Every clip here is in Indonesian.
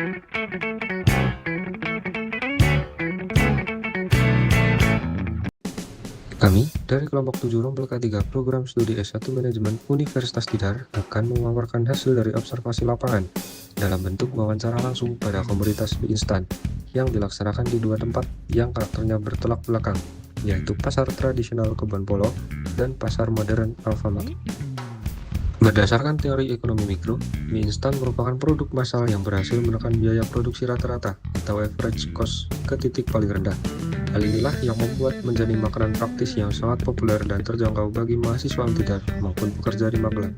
Kami dari kelompok 7 Rombel K3 Program Studi S1 Manajemen Universitas Tidar akan memaparkan hasil dari observasi lapangan dalam bentuk wawancara langsung pada komoditas mie instan yang dilaksanakan di dua tempat yang karakternya bertolak belakang, yaitu pasar tradisional Kebon Polo dan pasar modern Alfamart. Berdasarkan teori ekonomi mikro, mie instan merupakan produk massal yang berhasil menekan biaya produksi rata-rata atau average cost ke titik paling rendah. Hal inilah yang membuat menjadi makanan praktis yang sangat populer dan terjangkau bagi mahasiswa Tidar maupun pekerja di Magelang.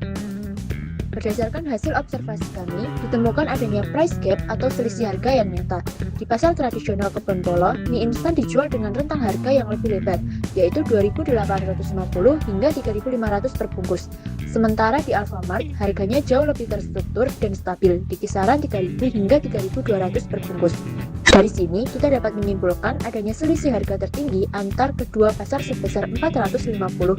Berdasarkan hasil observasi kami, ditemukan adanya price gap atau selisih harga yang nyata. Di pasar tradisional Kebon Polo, mie instan dijual dengan rentang harga yang lebih lebar, yaitu Rp2.850 hingga Rp3.500 per bungkus. Sementara di Alfamart, harganya jauh lebih terstruktur dan stabil, di kisaran Rp3.000 hingga Rp3.200 per bungkus. Dari sini, kita dapat menyimpulkan adanya selisih harga tertinggi antar kedua pasar sebesar Rp450,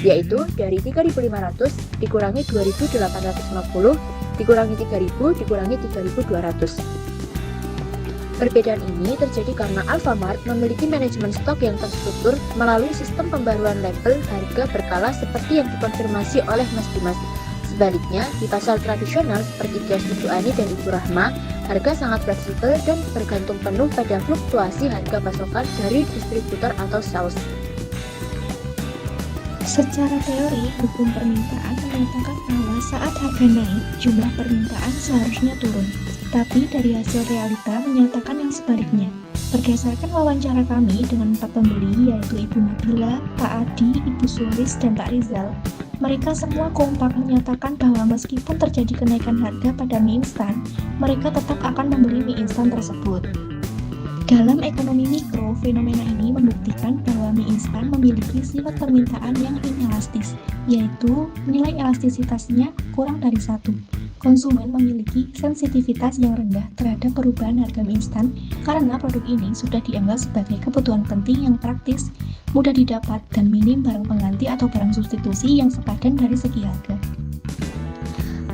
yaitu dari Rp3.500 dikurangi Rp2.850, dikurangi Rp3.000, dikurangi Rp3.200. Perbedaan ini terjadi karena Alfamart memiliki manajemen stok yang terstruktur melalui sistem pembaruan label harga berkala seperti yang dikonfirmasi oleh Mas Dimas. Sebaliknya, di pasar tradisional seperti kios Ibu Ani dan Ibu Rahma, harga sangat fleksibel dan bergantung penuh pada fluktuasi harga pasokan dari distributor atau sales. Secara teori, hukum permintaan menyatakan bahwa saat harga naik, jumlah permintaan seharusnya turun. Tapi dari hasil realita menyatakan yang sebaliknya. Berdasarkan wawancara kami dengan 4 pembeli, yaitu Ibu Nabila, Pak Adi, Ibu Sulis, dan Pak Rizal, mereka semua kompak menyatakan bahwa meskipun terjadi kenaikan harga pada mie instan, mereka tetap akan membeli mie instan tersebut. Dalam ekonomi mikro, fenomena ini membuktikan bahwa mie instan memiliki sifat permintaan yang inelastis, yaitu nilai elastisitasnya kurang dari 1. Konsumen memiliki sensitivitas yang rendah terhadap perubahan harga mie instan karena produk ini sudah dianggap sebagai kebutuhan penting yang praktis, mudah didapat, dan minim barang pengganti atau barang substitusi yang sepadan dari segi harga.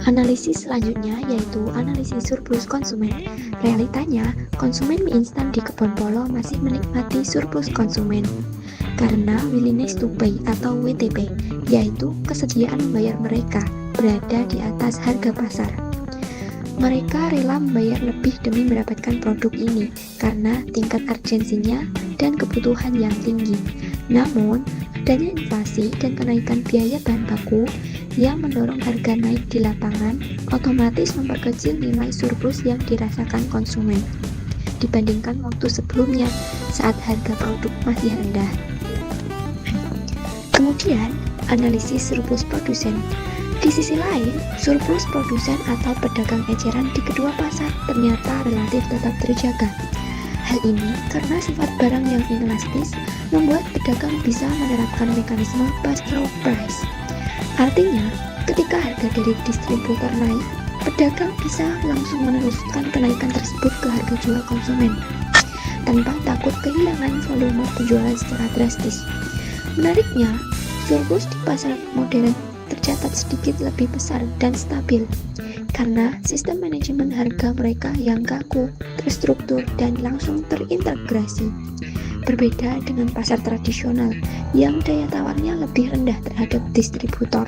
Analisis selanjutnya yaitu analisis surplus konsumen. Realitanya, konsumen mie instan di Kebon Polo masih menikmati surplus konsumen karena willingness to pay atau WTP, yaitu kesediaan membayar mereka berada di atas harga pasar. Mereka rela membayar lebih demi mendapatkan produk ini karena tingkat urgensinya dan kebutuhan yang tinggi. Namun, adanya inflasi dan kenaikan biaya bahan baku yang mendorong harga naik di lapangan otomatis memperkecil nilai surplus yang dirasakan konsumen dibandingkan waktu sebelumnya saat harga produk masih rendah. Kemudian, analisis surplus produsen. Di sisi lain, surplus produsen atau pedagang eceran di kedua pasar ternyata relatif tetap terjaga. Hal ini karena sifat barang yang inelastis membuat pedagang bisa menerapkan mekanisme pass-through price. Artinya, ketika harga dari distributor naik, pedagang bisa langsung meneruskan kenaikan tersebut ke harga jual konsumen tanpa takut kehilangan volume penjualan secara drastis. Menariknya, surplus di pasar modern tercatat sedikit lebih besar dan stabil karena sistem manajemen harga mereka yang kaku, terstruktur, dan langsung terintegrasi. Berbeda dengan pasar tradisional yang daya tawarnya lebih rendah terhadap distributor.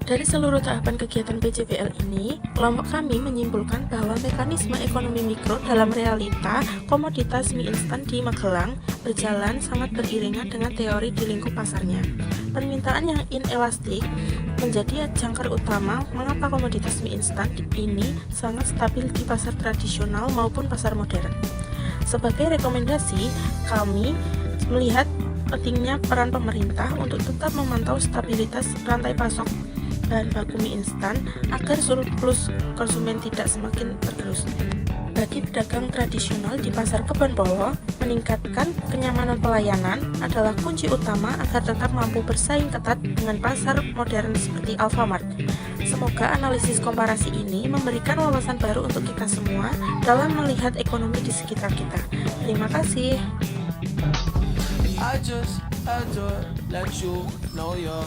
Dari seluruh tahapan kegiatan PJBL ini, kelompok kami menyimpulkan bahwa mekanisme ekonomi mikro dalam realita komoditas mie instan di Magelang berjalan sangat beriringan dengan teori di lingkup pasarnya. Permintaan yang inelastik menjadi jangkar utama mengapa komoditas mie instan ini sangat stabil di pasar tradisional maupun pasar modern. Sebagai rekomendasi, kami melihat pentingnya peran pemerintah untuk tetap memantau stabilitas rantai pasok bahan baku mie instan agar surplus konsumen tidak semakin tergerus. Bagi pedagang tradisional di pasar Kebon Polo, meningkatkan kenyamanan pelayanan adalah kunci utama agar tetap mampu bersaing ketat dengan pasar modern seperti Alfamart. Semoga analisis komparasi ini memberikan wawasan baru untuk kita semua dalam melihat ekonomi di sekitar kita. Terima kasih. I just had to let you know you're